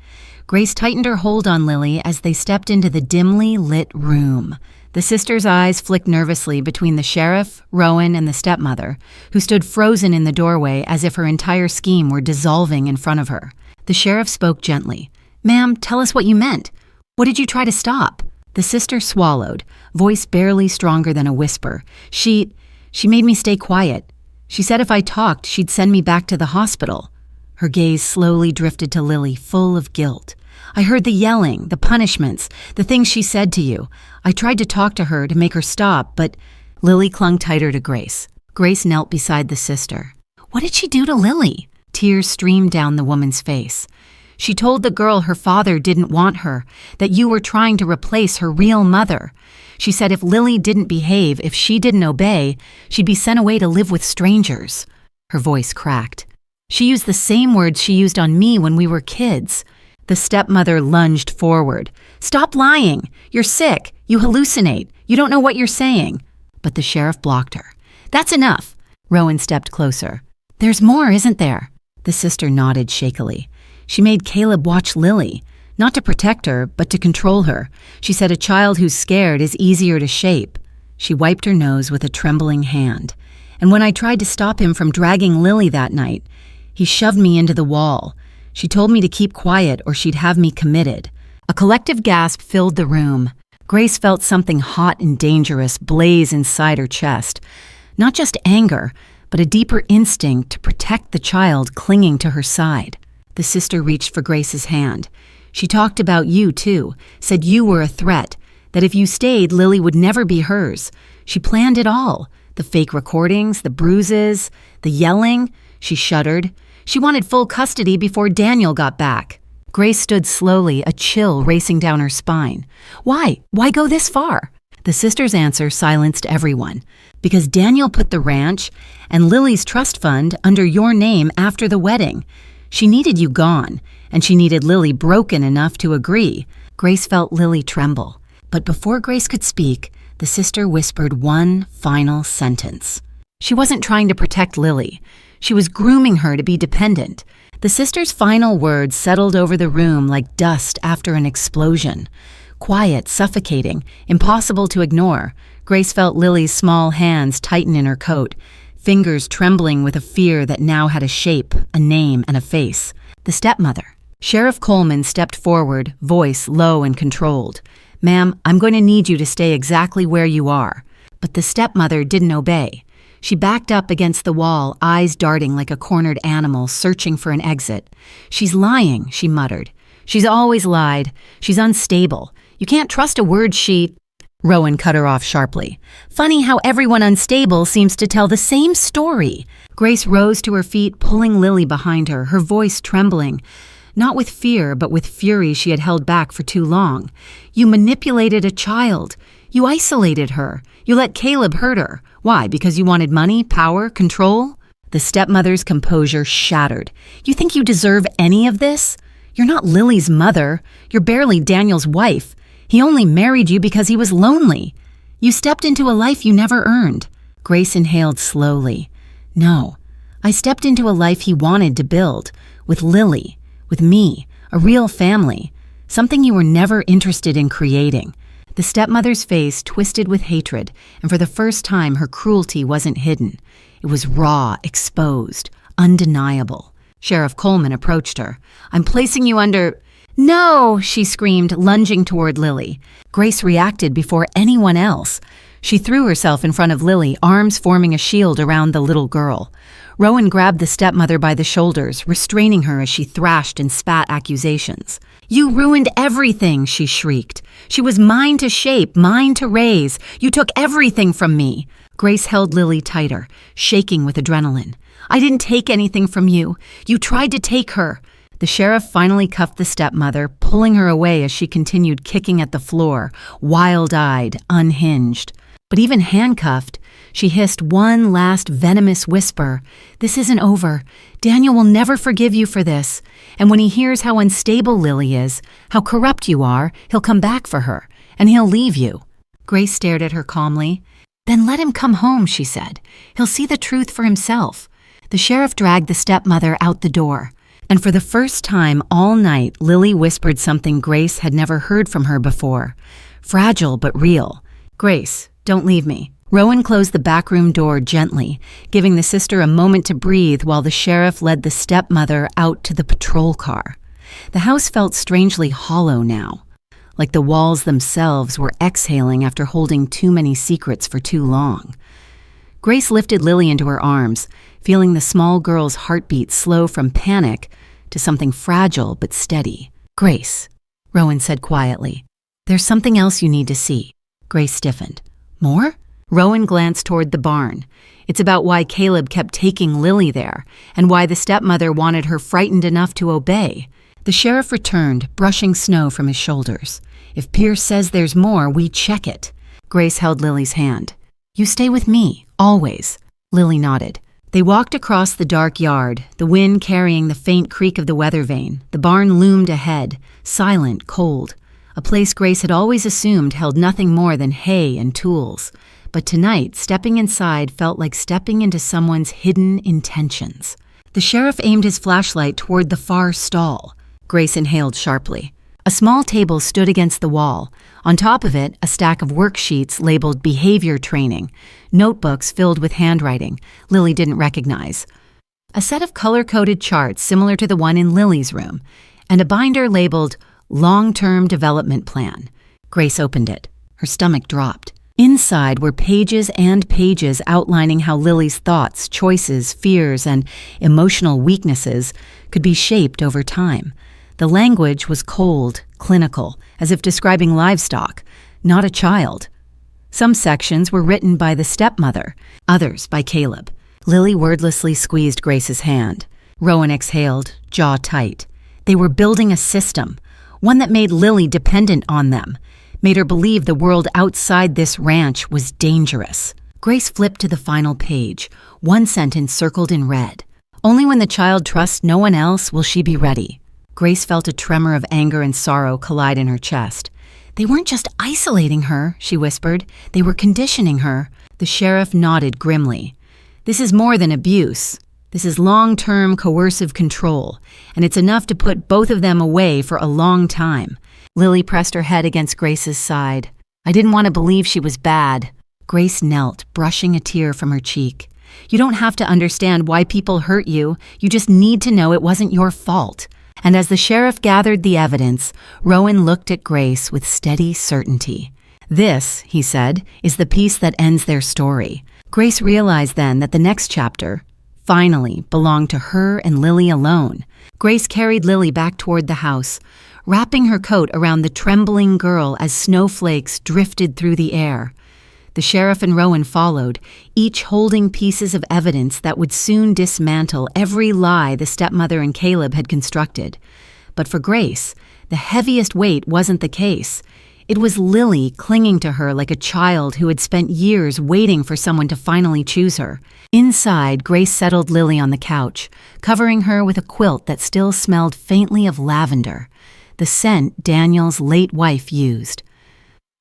[SPEAKER 1] Grace tightened her hold on Lily as they stepped into the dimly lit room. The sisters' eyes flicked nervously between the sheriff, Rowan, and the stepmother, who stood frozen in the doorway as if her entire scheme were dissolving in front of her. The sheriff spoke gently. "Ma'am, tell us what you meant. What did you try to stop?" The sister swallowed, voice barely stronger than a whisper. She made me stay quiet. She said if I talked, she'd send me back to the hospital." Her gaze slowly drifted to Lily, full of guilt. "I heard the yelling, the punishments, the things she said to you. I tried to talk to her to make her stop, but—" Lily clung tighter to Grace. Grace knelt beside the sister. "What did she do to Lily?" Tears streamed down the woman's face. "She told the girl her father didn't want her, that you were trying to replace her real mother. She said if Lily didn't behave, if she didn't obey, she'd be sent away to live with strangers." Her voice cracked. "She used the same words she used on me when we were kids." The stepmother lunged forward. "Stop lying! You're sick! You hallucinate! You don't know what you're saying!" But the sheriff blocked her. "That's enough!" Rowan stepped closer. "There's more, isn't there?" The sister nodded shakily. "She made Caleb watch Lily, not to protect her, but to control her. She said a child who's scared is easier to shape." She wiped her nose with a trembling hand. "And when I tried to stop him from dragging Lily that night, he shoved me into the wall. She told me to keep quiet or she'd have me committed." A collective gasp filled the room. Grace felt something hot and dangerous blaze inside her chest. Not just anger, but a deeper instinct to protect the child clinging to her side. The sister reached for Grace's hand. "She talked about you, too, said you were a threat, that if you stayed, Lily would never be hers. She planned it all, the fake recordings, the bruises, the yelling." She shuddered. "She wanted full custody before Daniel got back." Grace stood slowly, a chill racing down her spine. "Why? Why go this far?" The sister's answer silenced everyone. "Because Daniel put the ranch and Lily's trust fund under your name after the wedding. She needed you gone, and she needed Lily broken enough to agree." Grace felt Lily tremble. But before Grace could speak, the sister whispered one final sentence. She wasn't trying to protect Lily. She was grooming her to be dependent. The sister's final words settled over the room like dust after an explosion. Quiet, suffocating, impossible to ignore. Grace felt Lily's small hands tighten in her coat, fingers trembling with a fear that now had a shape, a name, and a face. The stepmother. Sheriff Coleman stepped forward, voice low and controlled. "Ma'am, I'm going to need you to stay exactly where you are." But the stepmother didn't obey. She backed up against the wall, eyes darting like a cornered animal searching for an exit. "She's lying," she muttered. "She's always lied. She's unstable. You can't trust a word she—" Rowan cut her off sharply. "Funny how everyone unstable seems to tell the same story." Grace rose to her feet, pulling Lily behind her, her voice trembling. Not with fear, but with fury she had held back for too long. "You manipulated a child. You isolated her. You let Caleb hurt her. Why? Because you wanted money, power, control?" The stepmother's composure shattered. "You think you deserve any of this? You're not Lily's mother. You're barely Daniel's wife. He only married you because he was lonely. You stepped into a life you never earned." Grace inhaled slowly. "No, I stepped into a life he wanted to build. With Lily. With me. A real family. something you were never interested in creating. The stepmother's face twisted with hatred, and for the first time her cruelty wasn't hidden. It was raw, exposed, undeniable. Sheriff Coleman approached her. "I'm placing you under—" "No!" she screamed, lunging toward Lily. Grace reacted before anyone else. She threw herself in front of Lily, arms forming a shield around the little girl. Rowan grabbed the stepmother by the shoulders, restraining her as she thrashed and spat accusations. "You ruined everything," she shrieked. "She was mine to shape, mine to raise. You took everything from me." Grace held Lily tighter, shaking with adrenaline. "I didn't take anything from you. You tried to take her." The sheriff finally cuffed the stepmother, pulling her away as she continued kicking at the floor, wild-eyed, unhinged. But even handcuffed, she hissed one last venomous whisper. "This isn't over. Daniel will never forgive you for this. And when he hears how unstable Lily is, how corrupt you are, he'll come back for her, and he'll leave you." Grace stared at her calmly. "Then let him come home," she said. "He'll see the truth for himself." The sheriff dragged the stepmother out the door. And for the first time all night, Lily whispered something Grace had never heard from her before. Fragile but real. "Grace, don't leave me." Rowan closed the backroom door gently, giving the sister a moment to breathe while the sheriff led the stepmother out to the patrol car. The house felt strangely hollow now, like the walls themselves were exhaling after holding too many secrets for too long. Grace lifted Lily into her arms, feeling the small girl's heartbeat slow from panic to something fragile but steady. "Grace," Rowan said quietly, "there's something else you need to see." Grace stiffened. "More?" Rowan glanced toward the barn. "It's about why Caleb kept taking Lily there, and why the stepmother wanted her frightened enough to obey." The sheriff returned, brushing snow from his shoulders. "If Pierce says there's more, we check it." Grace held Lily's hand. "You stay with me, always." Lily nodded. They walked across the dark yard, the wind carrying the faint creak of the weather vane. The barn loomed ahead, silent, cold. A place Grace had always assumed held nothing more than hay and tools. But tonight, stepping inside felt like stepping into someone's hidden intentions. The sheriff aimed his flashlight toward the far stall. Grace inhaled sharply. A small table stood against the wall. On top of it, a stack of worksheets labeled behavior training, notebooks filled with handwriting Lily didn't recognize, a set of color-coded charts similar to the one in Lily's room, and a binder labeled long-term development plan. Grace opened it. Her stomach dropped. Inside were pages and pages outlining how Lily's thoughts, choices, fears, and emotional weaknesses could be shaped over time. The language was cold, clinical, as if describing livestock, not a child. Some sections were written by the stepmother, others by Caleb. Lily wordlessly squeezed Grace's hand. Rowan exhaled, jaw tight. They were building a system, one that made Lily dependent on them, made her believe the world outside this ranch was dangerous. Grace flipped to the final page, one sentence circled in red. "Only when the child trusts no one else will she be ready." Grace felt a tremor of anger and sorrow collide in her chest. "They weren't just isolating her," she whispered. "They were conditioning her." The sheriff nodded grimly. "This is more than abuse. This is long-term coercive control, and it's enough to put both of them away for a long time." Lily pressed her head against Grace's side. "I didn't want to believe she was bad." Grace knelt, brushing a tear from her cheek. "You don't have to understand why people hurt you. You just need to know it wasn't your fault." And as the sheriff gathered the evidence, Rowan looked at Grace with steady certainty. "This," he said, "is the piece that ends their story." Grace realized then that the next chapter, finally, belonged to her and Lily alone. Grace carried Lily back toward the house, wrapping her coat around the trembling girl as snowflakes drifted through the air. The sheriff and Rowan followed, each holding pieces of evidence that would soon dismantle every lie the stepmother and Caleb had constructed. But for Grace, the heaviest weight wasn't the case. It was Lily clinging to her like a child who had spent years waiting for someone to finally choose her. Inside, Grace settled Lily on the couch, covering her with a quilt that still smelled faintly of lavender, the scent Daniel's late wife used.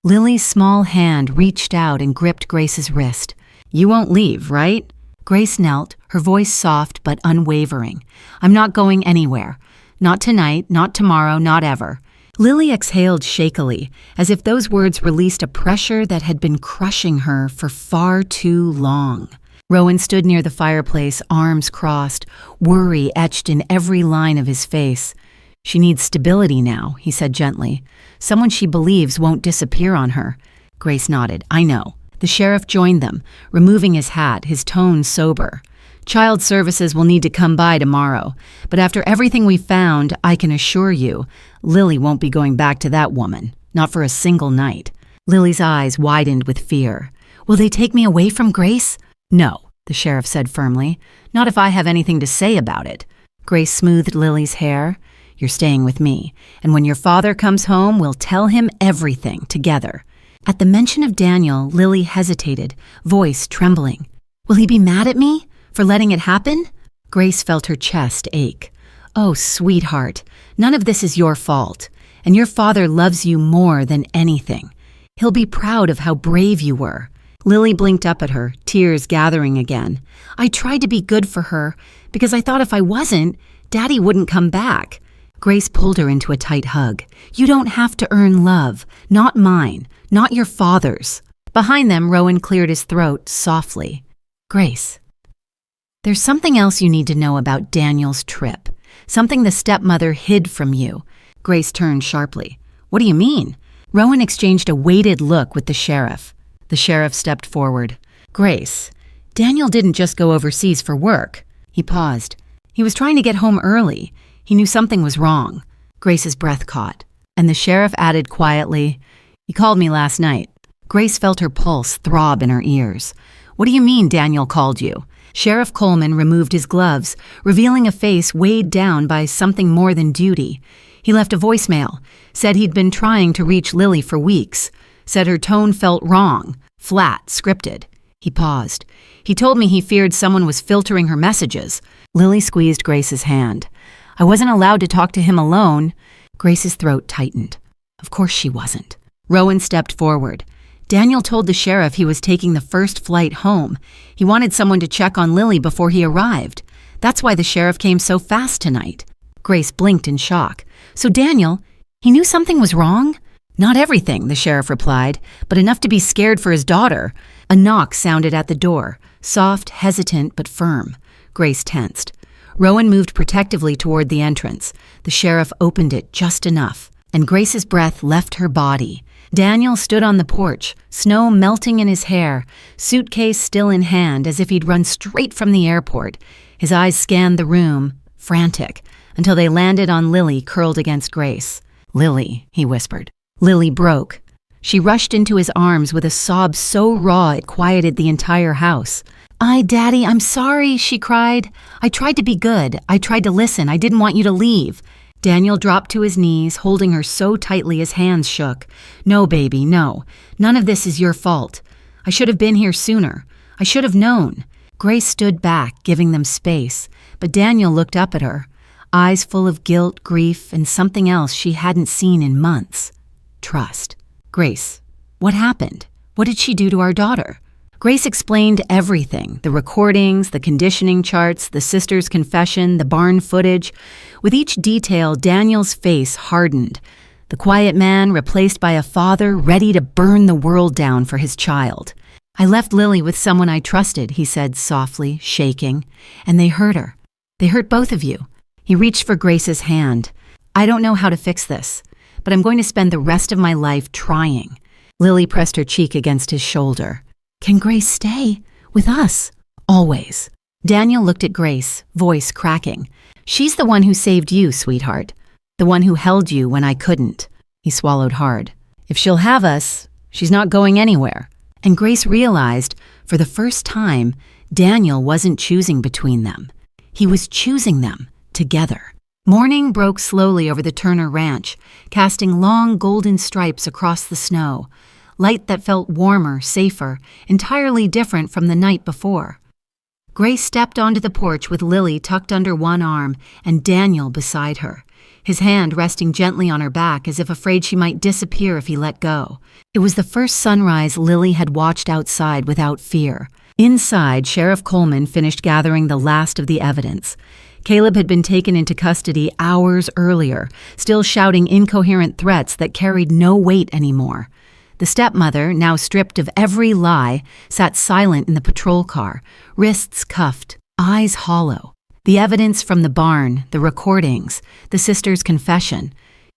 [SPEAKER 1] Lily's small hand reached out and gripped Grace's wrist. "You won't leave, right?" Grace knelt, her voice soft but unwavering. "I'm not going anywhere. Not tonight, not tomorrow, not ever." Lily exhaled shakily, as if those words released a pressure that had been crushing her for far too long. Rowan stood near the fireplace, arms crossed, worry etched in every line of his face. "She needs stability now," he said gently. "Someone she believes won't disappear on her." Grace nodded. "I know." The sheriff joined them, removing his hat, his tone sober. "Child services will need to come by tomorrow, but after everything we found, I can assure you, Lily won't be going back to that woman, not for a single night." Lily's eyes widened with fear. "Will they take me away from Grace?" "No," the sheriff said firmly. "Not if I have anything to say about it." Grace smoothed Lily's hair. "You're staying with me, and when your father comes home, we'll tell him everything together." At the mention of Daniel, Lily hesitated, voice trembling. "Will he be mad at me for letting it happen?" Grace felt her chest ache. "Oh, sweetheart, none of this is your fault, and your father loves you more than anything. He'll be proud of how brave you were." Lily blinked up at her, tears gathering again. "I tried to be good for her, because I thought if I wasn't, Daddy wouldn't come back." Grace pulled her into a tight hug. "You don't have to earn love, not mine, not your father's." Behind them, Rowan cleared his throat softly. "Grace, there's something else you need to know about Daniel's trip, something the stepmother hid from you." Grace turned sharply. "What do you mean?" Rowan exchanged a weighted look with the sheriff. The sheriff stepped forward. "Grace, Daniel didn't just go overseas for work." He paused. "He was trying to get home early. He knew something was wrong." Grace's breath caught, and the sheriff added quietly, "He called me last night." Grace felt her pulse throb in her ears. "What do you mean Daniel called you?" Sheriff Coleman removed his gloves, revealing a face weighed down by something more than duty. He left a voicemail, said he'd been trying to reach Lily for weeks, said her tone felt wrong, flat, scripted. He paused. "He told me he feared someone was filtering her messages." Lily squeezed Grace's hand. "I wasn't allowed to talk to him alone." Grace's throat tightened. Of course she wasn't. Rowan stepped forward. "Daniel told the sheriff he was taking the first flight home. He wanted someone to check on Lily before he arrived. That's why the sheriff came so fast tonight." Grace blinked in shock. "So Daniel, he knew something was wrong?" "Not everything," the sheriff replied, "but enough to be scared for his daughter." A knock sounded at the door, soft, hesitant, but firm. Grace tensed. Rowan moved protectively toward the entrance. The sheriff opened it just enough, and Grace's breath left her body. Daniel stood on the porch, snow melting in his hair, suitcase still in hand as if he'd run straight from the airport. His eyes scanned the room, frantic, until they landed on Lily curled against Grace. "Lily," he whispered. Lily broke. She rushed into his arms with a sob so raw it quieted the entire house. Daddy, I'm sorry," she cried. "I tried to be good. I tried to listen. I didn't want you to leave." Daniel dropped to his knees, holding her so tightly his hands shook. "No, baby, no. None of this is your fault. I should have been here sooner. I should have known." Grace stood back, giving them space, but Daniel looked up at her, eyes full of guilt, grief, and something else she hadn't seen in months. Trust. "Grace, what happened? What did she do to our daughter?" Grace explained everything, the recordings, the conditioning charts, the sister's confession, the barn footage. With each detail, Daniel's face hardened. The quiet man replaced by a father ready to burn the world down for his child. "I left Lily with someone I trusted," he said softly, shaking, "and they hurt her. They hurt both of you." He reached for Grace's hand. "I don't know how to fix this, but I'm going to spend the rest of my life trying." Lily pressed her cheek against his shoulder. "Can Grace stay with us? Always." Daniel looked at Grace, voice cracking. "She's the one who saved you, sweetheart. The one who held you when I couldn't." He swallowed hard. "If she'll have us, she's not going anywhere." And Grace realized, for the first time, Daniel wasn't choosing between them. He was choosing them together. Morning broke slowly over the Turner Ranch, casting long golden stripes across the snow. Light that felt warmer, safer, entirely different from the night before. Grace stepped onto the porch with Lily tucked under one arm and Daniel beside her, his hand resting gently on her back as if afraid she might disappear if he let go. It was the first sunrise Lily had watched outside without fear. Inside, Sheriff Coleman finished gathering the last of the evidence. Caleb had been taken into custody hours earlier, still shouting incoherent threats that carried no weight anymore. The stepmother, now stripped of every lie, sat silent in the patrol car, wrists cuffed, eyes hollow. The evidence from the barn, the recordings, the sister's confession,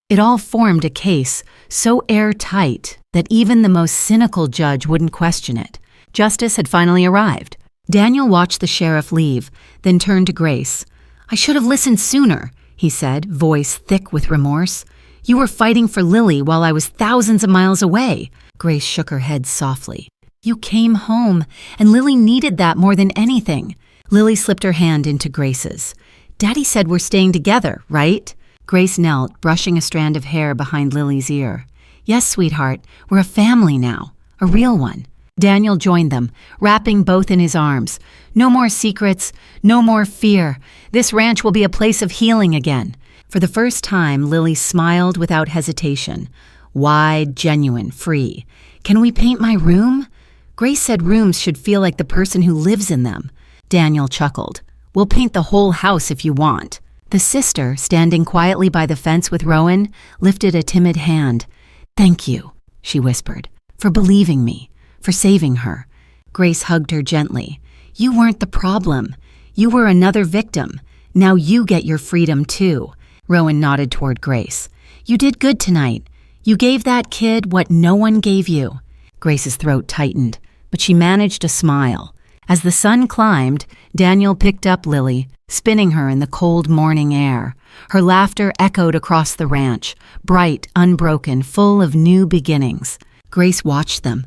[SPEAKER 1] it all formed a case so airtight that even the most cynical judge wouldn't question it. Justice had finally arrived. Daniel watched the sheriff leave, then turned to Grace. "I should have listened sooner," he said, voice thick with remorse. "You were fighting for Lily while I was thousands of miles away." Grace shook her head softly. "You came home, and Lily needed that more than anything." Lily slipped her hand into Grace's. "Daddy said we're staying together, right?" Grace knelt, brushing a strand of hair behind Lily's ear. "Yes, sweetheart, we're a family now, a real one." Daniel joined them, wrapping both in his arms. "No more secrets, no more fear. This ranch will be a place of healing again." For the first time, Lily smiled without hesitation. Wide, genuine, free. "Can we paint my room?" Grace said rooms should feel like the person who lives in them. Daniel chuckled. "We'll paint the whole house if you want." The sister, standing quietly by the fence with Rowan, lifted a timid hand. "Thank you," she whispered, "for believing me, for saving her." Grace hugged her gently. "You weren't the problem. You were another victim. Now you get your freedom too." Rowan nodded toward Grace. "You did good tonight. You gave that kid what no one gave you." Grace's throat tightened, but she managed a smile. As the sun climbed, Daniel picked up Lily, spinning her in the cold morning air. Her laughter echoed across the ranch, bright, unbroken, full of new beginnings. Grace watched them,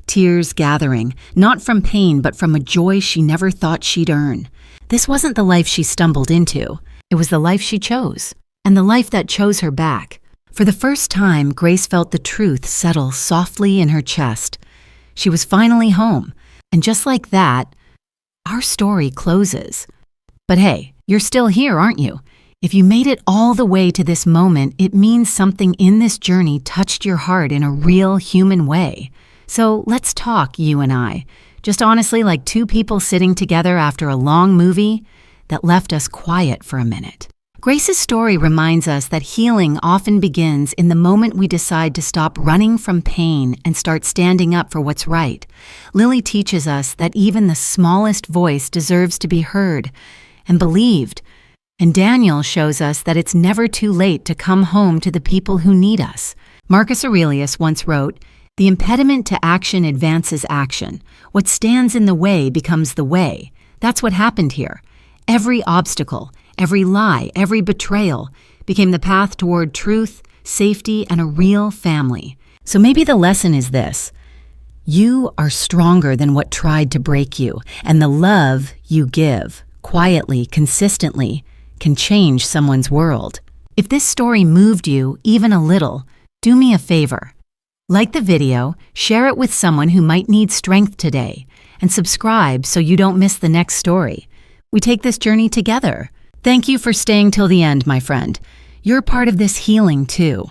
[SPEAKER 1] tears gathering, not from pain but from a joy she never thought she'd earn. This wasn't the life she stumbled into. It was the life she chose, and the life that chose her back. For the first time, Grace felt the truth settle softly in her chest. She was finally home, and just like that, our story closes. But hey, you're still here, aren't you? If you made it all the way to this moment, it means something in this journey touched your heart in a real human way. So let's talk, you and I. Just honestly, like two people sitting together after a long movie that left us quiet for a minute. Grace's story reminds us that healing often begins in the moment we decide to stop running from pain and start standing up for what's right. Lily teaches us that even the smallest voice deserves to be heard and believed. And Daniel shows us that it's never too late to come home to the people who need us. Marcus Aurelius once wrote, "The impediment to action advances action. What stands in the way becomes the way." That's what happened here. Every obstacle, every lie, every betrayal became the path toward truth, safety, and a real family. So maybe the lesson is this. You are stronger than what tried to break you, and the love you give, quietly, consistently, can change someone's world. If this story moved you even a little, do me a favor. Like the video, share it with someone who might need strength today, and subscribe so you don't miss the next story. We take this journey together. Thank you for staying till the end, my friend. You're part of this healing too.